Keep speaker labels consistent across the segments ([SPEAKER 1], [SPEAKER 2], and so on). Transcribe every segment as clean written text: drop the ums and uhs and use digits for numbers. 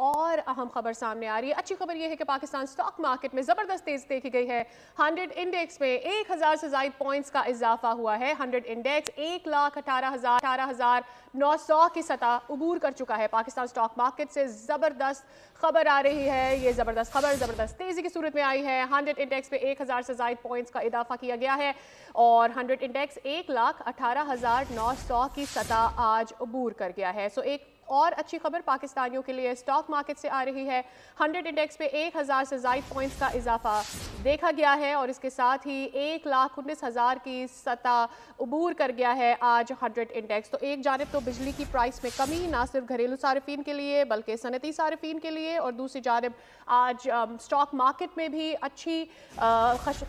[SPEAKER 1] और अहम खबर सामने आ रही है। अच्छी खबर यह है कि पाकिस्तान स्टॉक मार्केट में जबरदस्त तेजी देखी गई है। 100 इंडेक्स में 1000 से ज्यादा पॉइंट्स का इजाफा हुआ है। 100 इंडेक्स 1,18,900 की सतह उबूर कर चुका है। पाकिस्तान स्टॉक मार्केट से जबरदस्त खबर आ रही है। ये जबरदस्त खबर जबरदस्त तेजी की सूरत में आई है। 100 इंडेक्स में 1000 से ज्यादा पॉइंट्स का इजाफा किया गया है और 100 इंडेक्स 1,18,900 की सतह आज उबूर कर गया है। सो एक और अच्छी खबर पाकिस्तानियों के लिए स्टॉक मार्केट से आ रही है। 100 इंडेक्स पे 1000 से ज्यादा पॉइंट्स का इजाफा देखा गया है और इसके साथ ही 1,19,000 की सतह उबूर कर गया है आज 100 इंडेक्स। तो एक जानिब तो बिजली की प्राइस में कमी ना सिर्फ घरेलू सार्फिन के लिए बल्कि सनती सार्फिन के लिए, और दूसरी जानिब आज स्टॉक मार्केट में भी अच्छी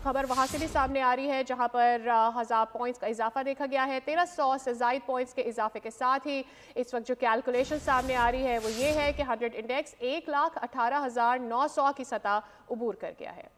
[SPEAKER 1] खबर वहाँ से भी सामने आ रही है जहाँ पर 1000 पॉइंट्स का इजाफा देखा गया है। 1300 से ज्यादा पॉइंट्स के इजाफे के साथ ही इस वक्त जो कैलकुलेशन सामने आ रही है वो ये है कि 100 इंडेक्स 1,18,900 की सतह उबूर कर गया है।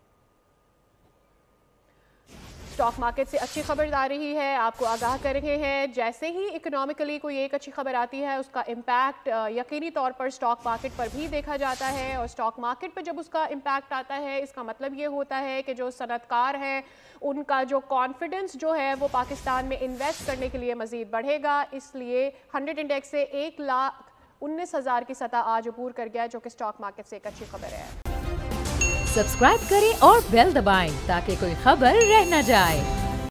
[SPEAKER 1] स्टॉक मार्केट से अच्छी खबर आ रही है, आपको आगाह कर रहे हैं। जैसे ही इकोनॉमिकली कोई एक अच्छी खबर आती है उसका इम्पैक्ट यकीनी तौर पर स्टॉक मार्केट पर भी देखा जाता है और स्टॉक मार्केट पर जब उसका इम्पैक्ट आता है इसका मतलब ये होता है कि जो सनतकार हैं उनका जो कॉन्फिडेंस जो है वो पाकिस्तान में इन्वेस्ट करने के लिए मजीद बढ़ेगा। इसलिए 100 इंडेक्स से 1,19,000 की सतह आज अबूर कर गया जो कि स्टॉक मार्केट से एक अच्छी खबर है।
[SPEAKER 2] सब्सक्राइब करें और बेल दबाएं ताकि कोई खबर रह न जाए।